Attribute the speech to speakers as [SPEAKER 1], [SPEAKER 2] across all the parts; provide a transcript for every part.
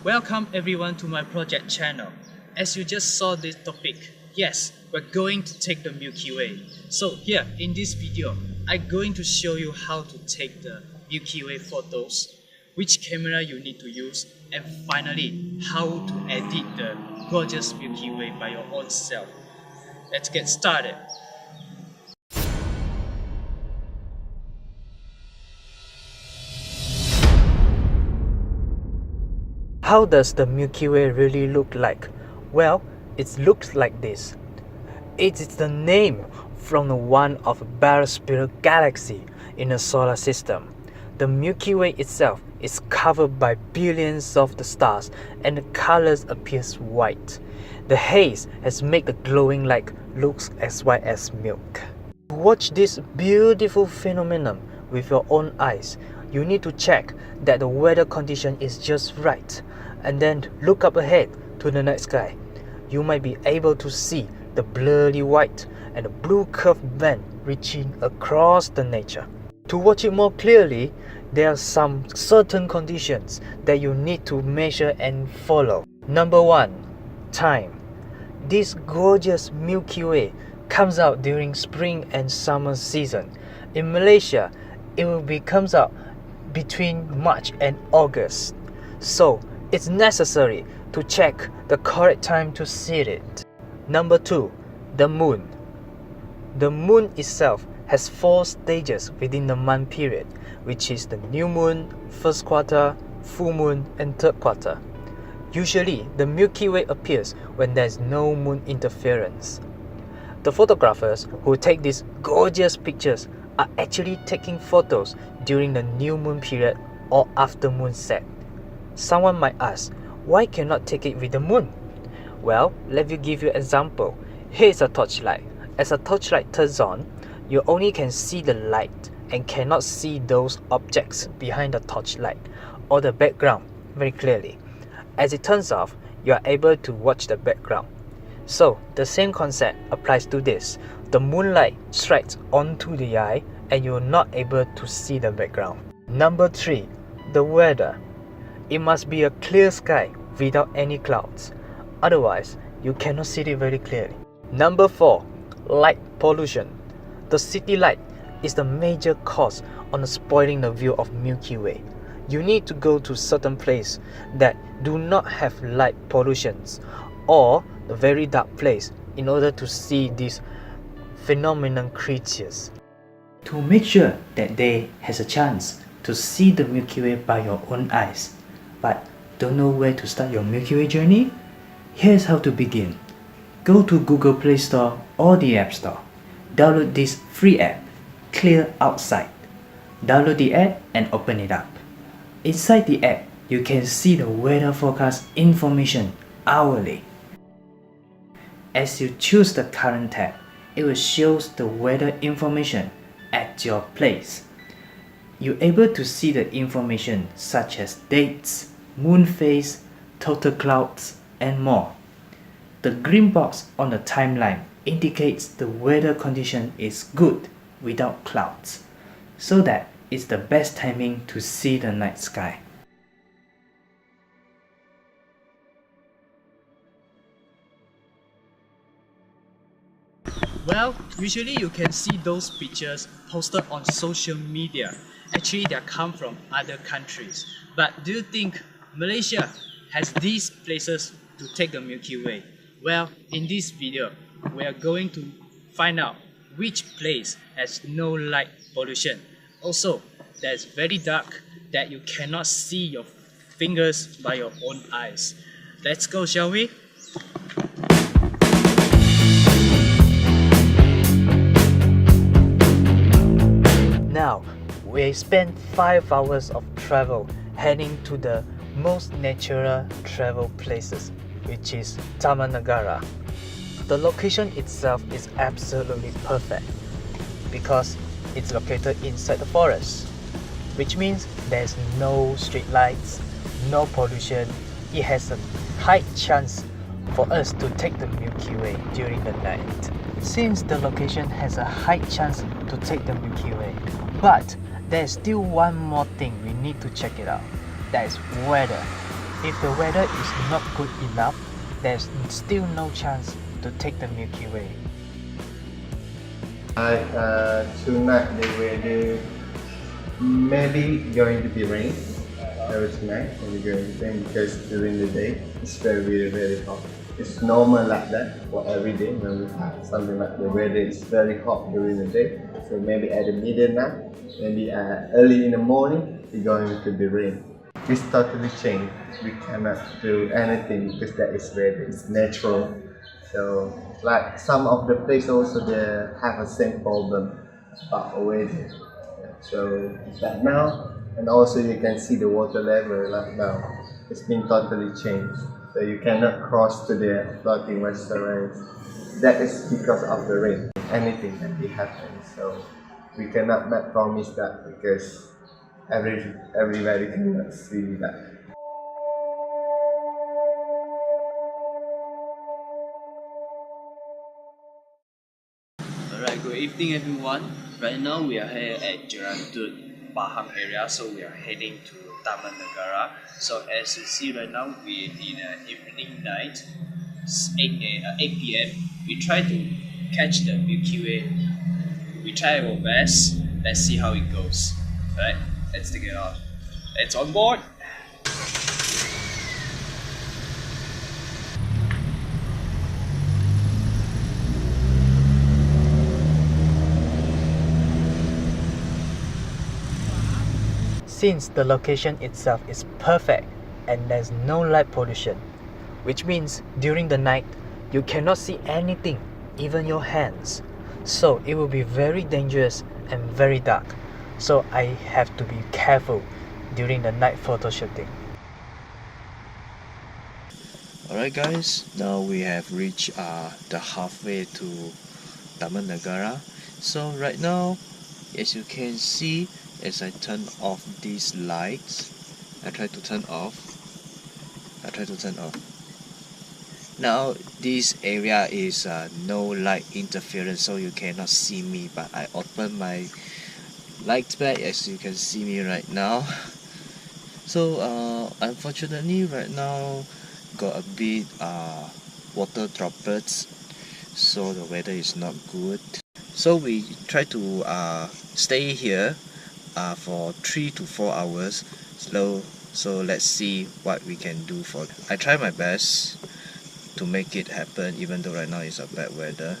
[SPEAKER 1] Welcome everyone to my project channel. As you just saw this topic, yes, we're going to take the Milky Way. So here in this video, I'm going to show you how to take the Milky Way photos, which camera you need to use, and finally how to edit the gorgeous Milky Way by your own self. Let's get started.
[SPEAKER 2] How does the Milky Way really look like? Well, it looks like this. It is the name from one of spiral galaxy in the solar system. The Milky Way itself is covered by billions of the stars and the colors appears white. The haze has made the glowing light looks as white as milk. To watch this beautiful phenomenon with your own eyes, you need to check that the weather condition is just right, and then look up ahead to the night sky. You might be able to see the blurry white and the blue curved band reaching across the nature. To watch it more clearly, there are some certain conditions that you need to measure and follow. Number 1. Time. This gorgeous Milky Way comes out during spring and summer season. In Malaysia, comes out between March and August. So it's necessary to check the correct time to see it. Number 2. The moon. The moon itself has 4 stages within the month period, which is the new moon, first quarter, full moon, and third quarter. Usually, the Milky Way appears when there is no moon interference. The photographers who take these gorgeous pictures are actually taking photos during the new moon period or after moon set. Someone might ask, why cannot take it with the moon? Well, let me give you an example. Here is a torchlight. As a torchlight turns on, you only can see the light and cannot see those objects behind the torchlight or the background very clearly. As it turns off, you are able to watch the background. So the same concept applies to this. The moonlight strikes onto the eye and you are not able to see the background. Number 3. The weather. It must be a clear sky without any clouds. Otherwise, you cannot see it very clearly. Number 4. Light pollution. The city light is the major cause on spoiling the view of Milky Way. You need to go to certain places that do not have light pollutions or the very dark place in order to see these phenomenal creatures. To make sure that they has a chance to see the Milky Way by your own eyes, but don't know where to start your Milky Way journey? Here's how to begin. Go to Google Play Store or the App Store. Download this free app, Clear Outside. Download the app and open it up. Inside the app, you can see the weather forecast information hourly. As you choose the current tab, it will show the weather information at your place. You're able to see the information such as dates, moon phase, total clouds, and more. The green box on the timeline indicates the weather condition is good without clouds, so that it's the best timing to see the night sky.
[SPEAKER 1] Well, usually you can see those pictures posted on social media. Actually, they come from other countries. But do you think Malaysia has these places to take the Milky Way? Well, in this video, we are going to find out which place has no light pollution. Also, that's very dark that you cannot see your fingers by your own eyes. Let's go, shall we?
[SPEAKER 2] Now, we spent 5 hours of travel heading to the most natural travel places, which is Taman Negara. The location itself is absolutely perfect because it's located inside the forest, which means there's no street lights, no pollution. It has a high chance for us to take the Milky Way during the night. Since the location has a high chance to take the Milky Way, but there's still one more thing we need to check it out. That is weather. If the weather is not good enough, there's still no chance to take the Milky Way.
[SPEAKER 3] Tonight the weather maybe going to be rain. Tonight maybe going to rain because during the day it's very hot. It's normal like that for every day when we have something like the weather is very hot during the day. So maybe at the midnight, maybe early in the morning, it's going to be rain. It's totally changed. We cannot do anything because that is weather. It's natural. So like some of the places also they have a same problem about weather. So like now, and also you can see the water level like now. It's been totally changed. So you cannot cross to the floating restaurants. That is because of the rain. Anything can be happening. So we cannot promise that because everybody cannot see that.
[SPEAKER 1] Alright, good evening everyone. Right now we are here at Jerantut, Pahang area, so we are heading to Taman Negara. So as you see right now, we're in an evening night, 8 p.m. We try to catch the Milky Way. We try our best. Let's see how it goes. Alright, let's take it off. It's on board.
[SPEAKER 2] Since the location itself is perfect and there's no light pollution, which means during the night you cannot see anything, even your hands. So it will be very dangerous and very dark. So I have to be careful during the night photo shooting.
[SPEAKER 4] Alright guys, now we have reached the halfway to Taman Negara. So right now, as you can see, as I turn off these lights, I try to turn off. Now this area is no light interference, so you cannot see me, but I open my lights back as you can see me right now. So unfortunately right now got a bit water droplets, so the weather is not good. So we try to stay here for 3 to 4 hours. So let's see what we can do for it. I try my best to make it happen, even though right now it's a bad weather.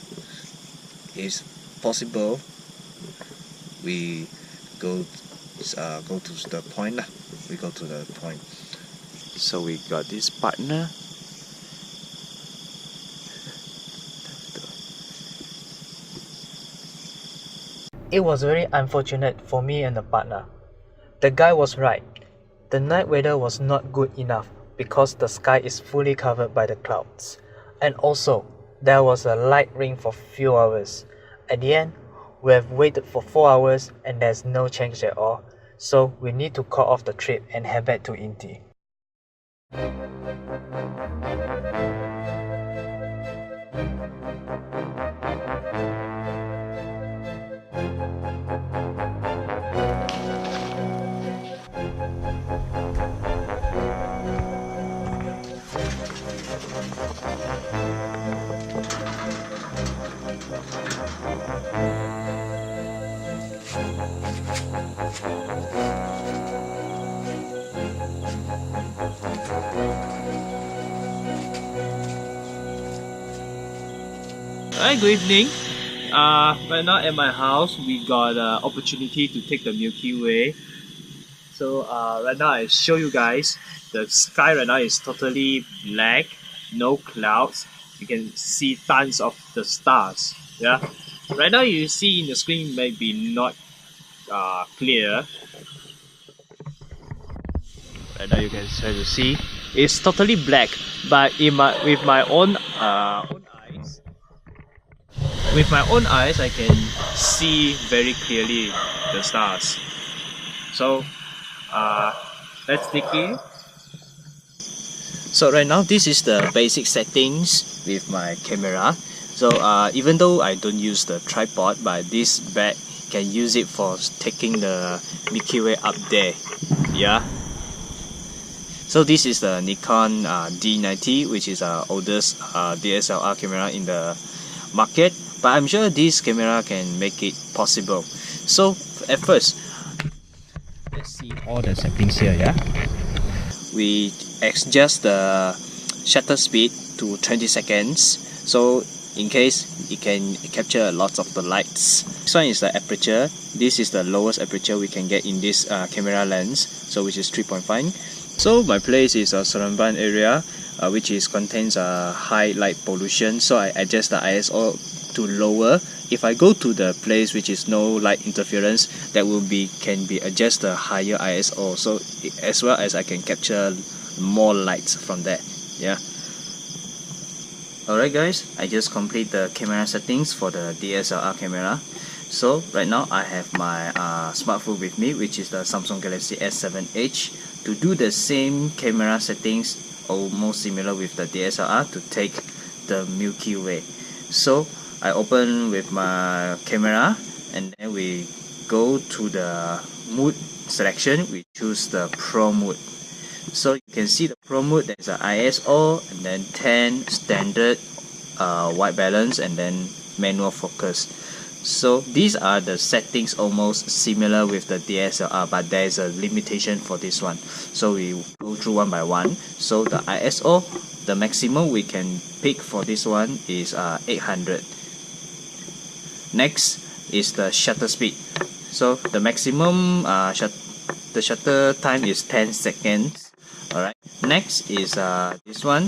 [SPEAKER 4] It's possible we go to the point lah. We go to the point. So we got this partner.
[SPEAKER 2] It was very unfortunate for me and the partner. The guy was right. The night weather was not good enough because the sky is fully covered by the clouds. And also, there was a light rain for few hours. At the end, we have waited for 4 hours and there's no change at all. So we need to call off the trip and head back to Inti.
[SPEAKER 1] Alright, good evening. Right now at my house, we got an opportunity to take the Milky Way. So right now I show you guys, the sky right now is totally black, no clouds. You can see tons of the stars. Yeah. Right now you see in the screen maybe not clear. Right now you can try to see it's totally black, but with my own eyes, I can see very clearly the stars. So let's take it. So right now this is the basic settings with my camera. So even though I don't use the tripod, but this bag can use it for taking the Milky Way up there. Yeah.
[SPEAKER 5] So this is the Nikon D90, which is the oldest DSLR camera in the market, but I'm sure this camera can make it possible. So at first, let's see all the settings here. Yeah, we adjust the shutter speed to 20 seconds, so in case it can capture lots of the lights. This one is the aperture. This is the lowest aperture we can get in this camera lens, so which is 3.5. So my place is a Seremban area, which contains high light pollution, so I adjust the ISO to lower. If I go to the place which is no light interference, that can be adjust the higher ISO, so as well as I can capture more lights from there. Yeah. Alright guys, I just complete the camera settings for the DSLR camera. So right now I have my smartphone with me, which is the Samsung Galaxy S7 Edge, to do the same camera settings, almost similar with the DSLR, to take the Milky Way. So I open with my camera, and then we go to the mode selection. We choose the Pro mode. So you can see the Pro mode, there's an ISO, and then 10 standard, white balance, and then manual focus. So these are the settings almost similar with the DSLR, but there is a limitation for this one. So we go through one by one. So the ISO, the maximum we can pick for this one is 800. Next is the shutter speed. So the maximum the shutter time is 10 seconds. Alright. Next is this one.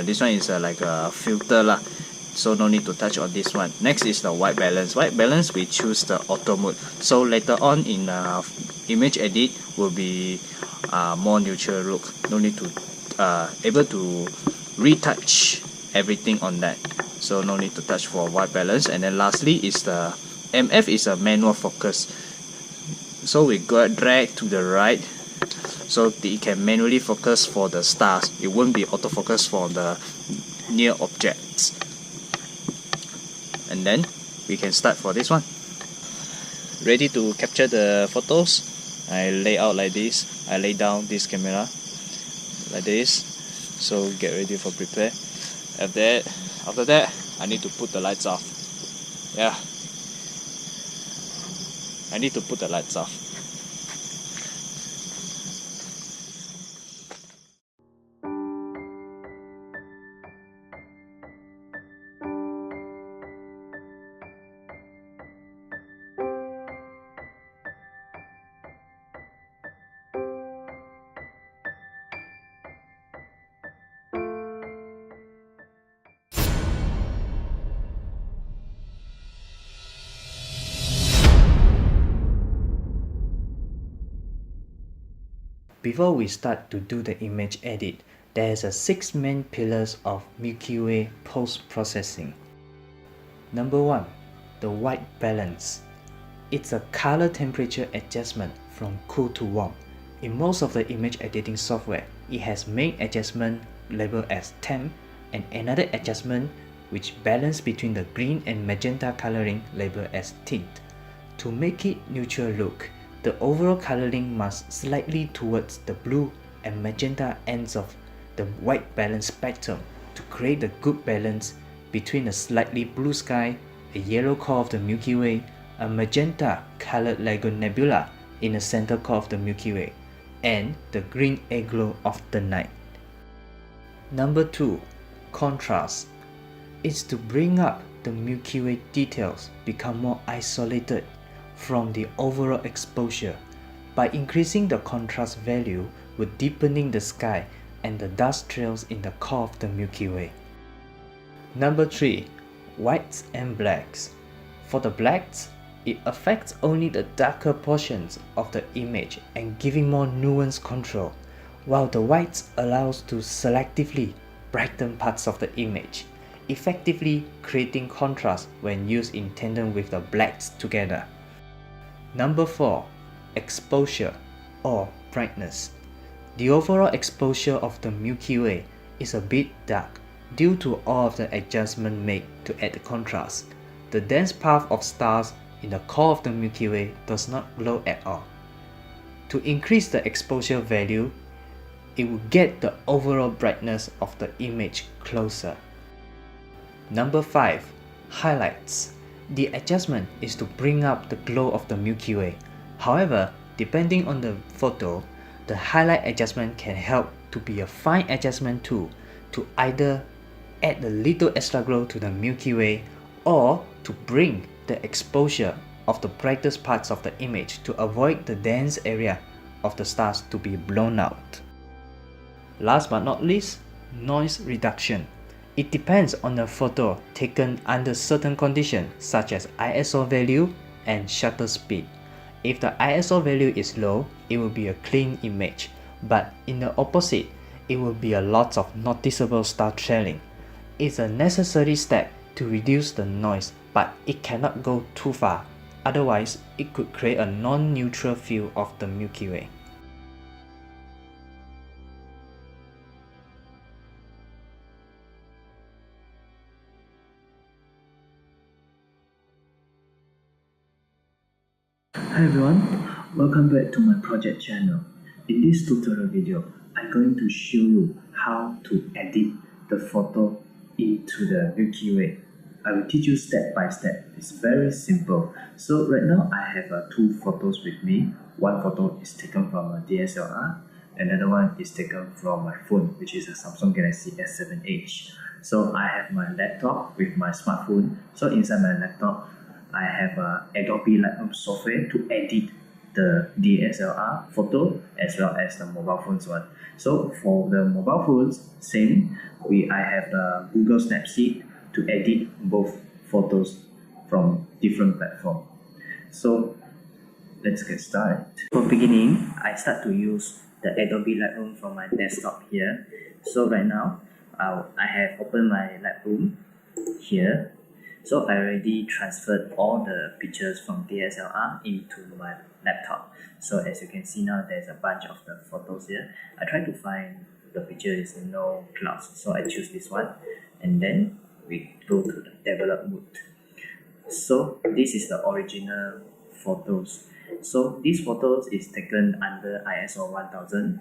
[SPEAKER 5] This one is like a filter lah, so no need to touch on this one. Next is the white balance. White balance, we choose the auto mode. So later on in image edit will be more neutral look. No need to able to retouch everything on that. So no need to touch for white balance. And then lastly is the MF is a manual focus. So we go drag to the right, so it can manually focus for the stars. It won't be autofocus for the near objects. And then we can start for this one. Ready to capture the photos. I lay out like this. I lay down this camera like this. So get ready for prepare. After that, I need to put the lights off. Yeah, I need to put the lights off.
[SPEAKER 2] Before we start to do the image edit, there's a 6 main pillars of Milky Way post-processing. Number 1. The white balance. It's a color temperature adjustment from cool to warm. In most of the image editing software, it has main adjustment labeled as temp and another adjustment which balance between the green and magenta coloring labeled as tint. To make it neutral look, the overall coloring must slightly towards the blue and magenta ends of the white balance spectrum to create a good balance between a slightly blue sky, a yellow core of the Milky Way, a magenta colored LIGO nebula in the center core of the Milky Way, and the green aglow of the night. Number 2. Contrast. It's to bring up the Milky Way details become more isolated from the overall exposure. By increasing the contrast value with deepening the sky and the dust trails in the core of the Milky Way. Number 3. Whites and blacks. For the blacks, it affects only the darker portions of the image and giving more nuance control, while the whites allows to selectively brighten parts of the image, effectively creating contrast when used in tandem with the blacks together. Number 4. Exposure or brightness. The overall exposure of the Milky Way is a bit dark due to all of the adjustment made to add the contrast. The dense path of stars in the core of the Milky Way does not glow at all. To increase the exposure value, it will get the overall brightness of the image closer. Number 5. Highlights. The adjustment is to bring up the glow of the Milky Way. However, depending on the photo, the highlight adjustment can help to be a fine adjustment tool to either add a little extra glow to the Milky Way or to bring the exposure of the brightest parts of the image to avoid the dense area of the stars to be blown out. Last but not least, noise reduction. It depends on the photo taken under certain conditions such as ISO value and shutter speed. If the ISO value is low, it will be a clean image, but in the opposite, it will be a lot of noticeable star trailing. It's a necessary step to reduce the noise, but it cannot go too far, otherwise it could create a non-neutral view of the Milky Way.
[SPEAKER 6] Hi everyone, welcome back to my project channel. In this tutorial video, I'm going to show you how to edit the photo into the Milky Way. I will teach you step by step. It's very simple. So right now I have two photos with me. One photo is taken from a DSLR, another one is taken from my phone, which is a Samsung Galaxy S7 Edge. So I have my laptop with my smartphone. So inside my laptop, I have Adobe Lightroom software to edit the DSLR photo as well as the mobile phones one. So for the mobile phones, same. I have the Google Snapseed to edit both photos from different platforms. So let's get started. For beginning, I start to use the Adobe Lightroom from my desktop here. So right now, I have opened my Lightroom here. So I already transferred all the pictures from DSLR into my laptop. So as you can see now, there's a bunch of the photos here. I try to find the picture is no clouds, so I choose this one, and then we go to the develop mode. So this is the original photos. So these photos is taken under ISO 1000.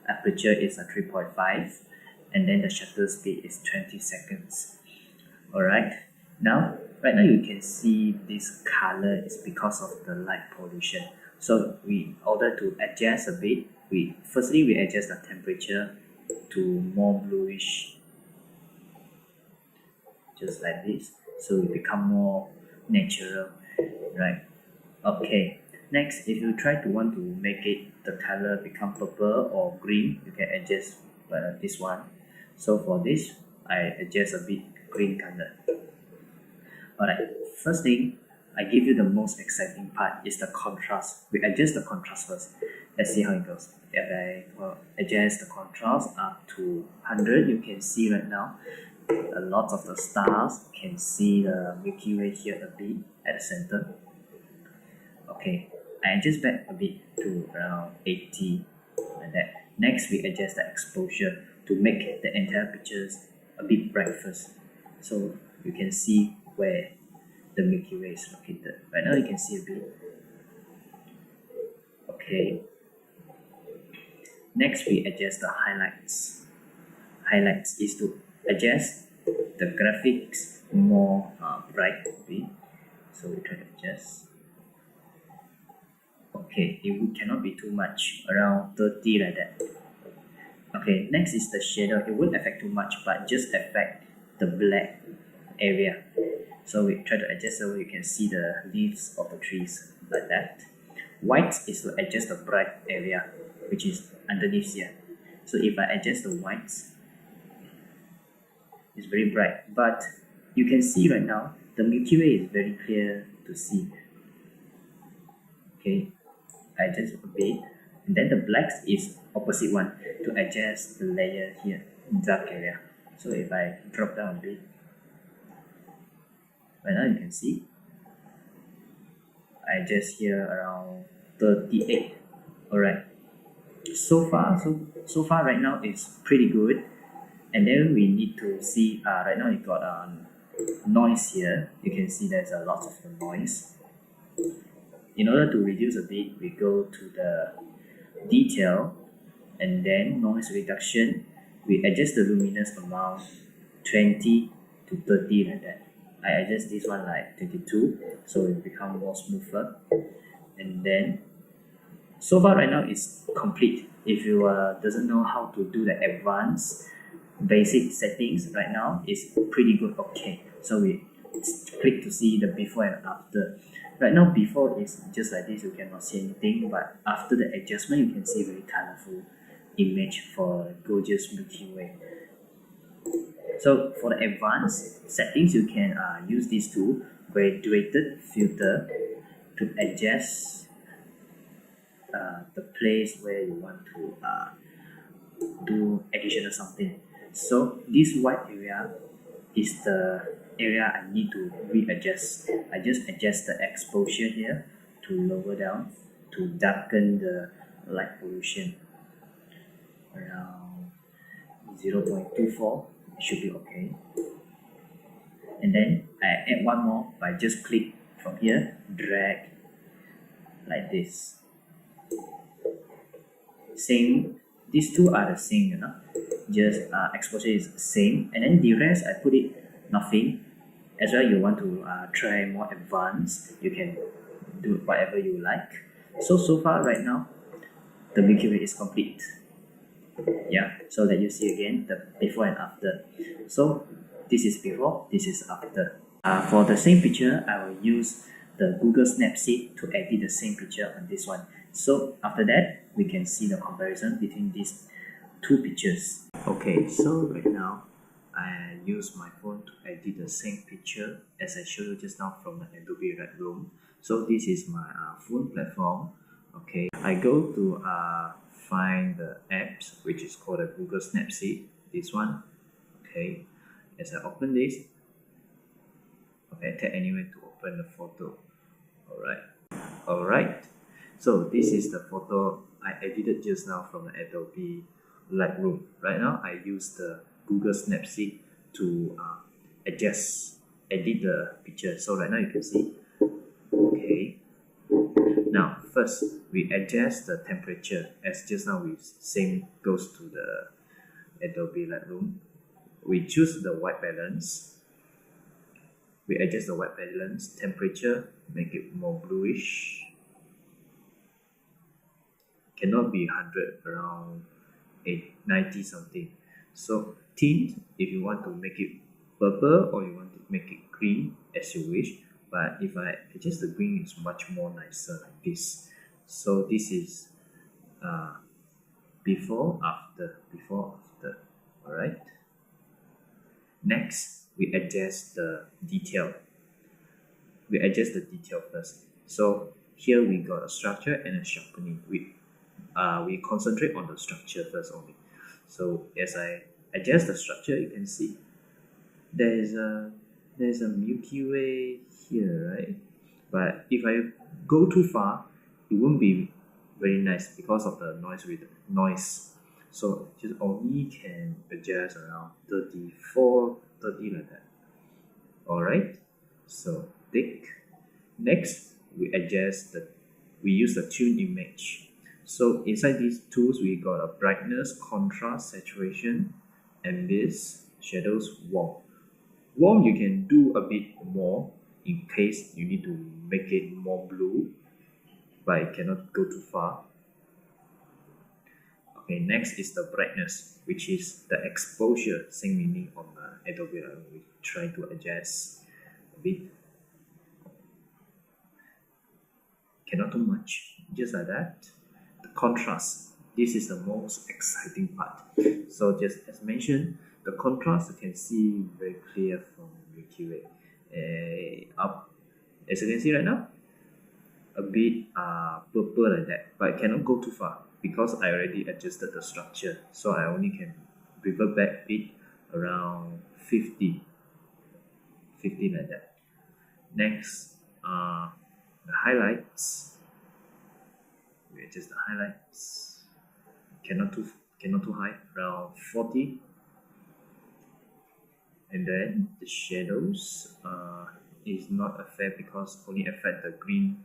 [SPEAKER 6] Aperture is a 3.5, and then the shutter speed is 20 seconds. Alright. Now, right now you can see this color is because of the light pollution. So in order to adjust a bit, firstly we adjust the temperature to more bluish, just like this. So it become more natural, right? Okay. Next, if you want to make it the color become purple or green, you can adjust this one. So for this, I adjust a bit green color. Alright, first thing, I give you the most exciting part is the contrast. We adjust the contrast first. Let's see how it goes. If I adjust the contrast up to 100, you can see right now a lot of the stars. You can see the Milky Way here a bit at the center. Okay, I adjust back a bit to around 80, like that. Next, we adjust the exposure to make the entire pictures a bit bright first. So you can see where the Milky Way is located. Right now you can see a bit. Okay. Next we adjust the highlights. Highlights is to adjust the graphics more bright. So we try to adjust. Okay, it cannot be too much, around 30 like that. Okay, next is the shadow. It won't affect too much, but just affect the black area. So we try to adjust so you can see the leaves of the trees like that. White is to adjust the bright area, which is underneath here. So if I adjust the whites, it's very bright. But you can see right now, the Milky Way is very clear to see. Okay, I adjust a bit. And then the blacks is opposite one to adjust the layer here, dark area. So if I drop down a bit, right now you can see I adjust here around 38. Alright, so far right now it's pretty good. And then we need to see right now you got noise here. You can see there's a lot of the noise. In order to reduce a bit, we go to the detail And then noise reduction, we adjust the luminance amount 20 to 30 like that. I adjust this one like 22, so it become more smoother. And then so far right now it's complete. If you doesn't know how to do the advanced basic settings right now, it's pretty good. Okay, so we click to see the before and after. Right now before is just like this, you cannot see anything, but after the adjustment you can see very colorful image for gorgeous Milky Way. So for the advanced settings, you can use this tool, graduated filter, to adjust the place where you want to do additional something. So this white area is the area I need to readjust. I just adjust the exposure here to lower down to darken the light pollution around 0.24. It should be okay. And then I add one more by just click from here, drag like this. Same, these two are the same, you know. Just exposure is the same, and then the rest I put it nothing. As well, you want to try more advanced, you can do whatever you like. So far right now, the Milky Way is complete. Yeah, so let you see again the before and after. So this is before, this is after. For the same picture, I will use the Google Snapseed to edit the same picture on this one. So after that, we can see the comparison between these two pictures. Okay, so right now I use my phone to edit the same picture as I showed you just now from the Adobe Lightroom. So this is my phone platform. Okay, I go to find the apps, which is called a Google Snapseed, this one. Okay, as I open this, okay, tap anywhere to open the photo. Alright, so this is the photo I edited just now from the Adobe Lightroom. Right now I use the Google Snapseed to edit the picture. So right now you can see. Okay, now first we adjust the temperature, as just now we same goes to the Adobe Lightroom. We choose the white balance. We adjust the white balance, temperature, make it more bluish. Cannot be 100, around 90 something. So tint, if you want to make it purple or you want to make it green, as you wish. But if I adjust the green, it's much more nicer like this. So this is before, after. Alright. Next, we adjust the detail. We adjust the detail first. So here we got a structure and a sharpening. We concentrate on the structure first only. So as I adjust the structure, you can see there's a Milky Way here, right? But if I go too far, it won't be very nice because of the noise. So just only can adjust around 34, 30 like that. Alright, so thick. Next, we use the tune image. So inside these tools, we got a brightness, contrast, saturation, ambient, shadows, warm. Warm you can do a bit more in case you need to make it more blue, but it cannot go too far. Okay, next is the brightness, which is the exposure, same meaning on Adobe Lightroom. We try to adjust a bit. Cannot too much, just like that. The contrast, this is the most exciting part. So just as mentioned, the contrast you can see very clear from Milky Way. Up, as you can see right now, a bit purple like that, but it cannot go too far because I already adjusted the structure. So I only can revert back a bit around 50 like that. Next, the highlights. We adjust the highlights. Cannot too high, around 40. And then the shadows is not affect because only affect the green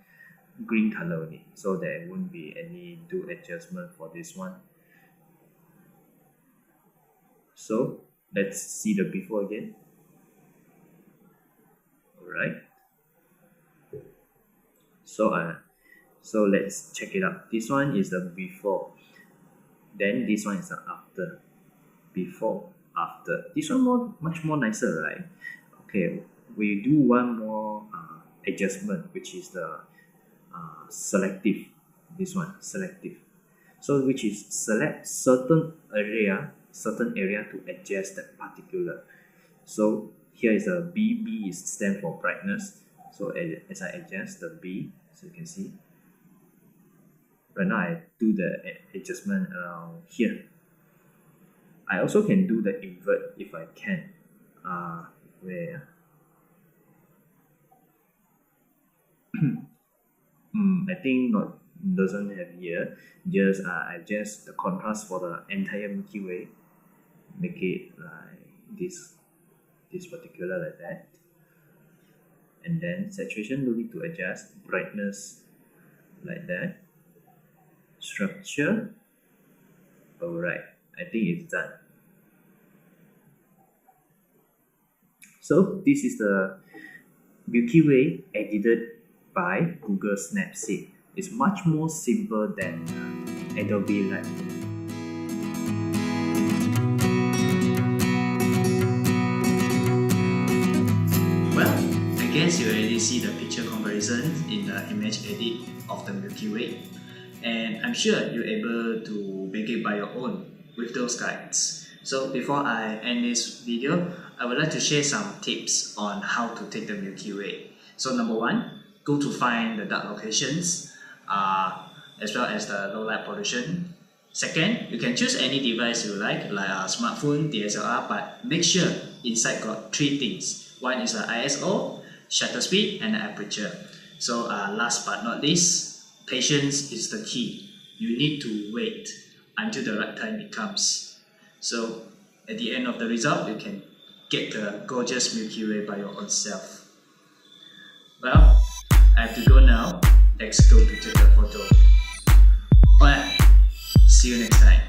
[SPEAKER 6] color only. So there won't be any do adjustment for this one. So let's see the before again. Alright. So let's check it out. This one is the before. Then this one is the after. Before, after. This one much more nicer, right? Okay, we do one more adjustment, which is the selective. This one, selective. So which is select certain area to adjust that particular. So here is a B. B is stand for brightness. So as I adjust the B, so you can see. Right now I do the adjustment around here. I also can do the invert if I can. Where? I think not doesn't have here. Just adjust the contrast for the entire Milky Way. Make it like this particular like that. And then saturation, no need to adjust. Brightness like that. Structure. Alright, I think it's done. So this is the Milky Way edited by Google Snapseed. It's much more simple than Adobe Lightroom.
[SPEAKER 1] Well, I guess you already see the picture comparison in the image edit of the Milky Way, and I'm sure you're able to make it by your own with those guides. So before I end this video, I would like to share some tips on how to take the Milky Way. So number one, go to find the dark locations as well as the low light pollution. Second, you can choose any device you like a smartphone, DSLR, but make sure inside got three things. One is the ISO, shutter speed, and the aperture. So last but not least, patience is the key. You need to wait until the right time it comes. So at the end of the result, you can get the gorgeous Milky Way by your own self. Well, I have to go now. Let's go to take the photo. Alright, see you next time.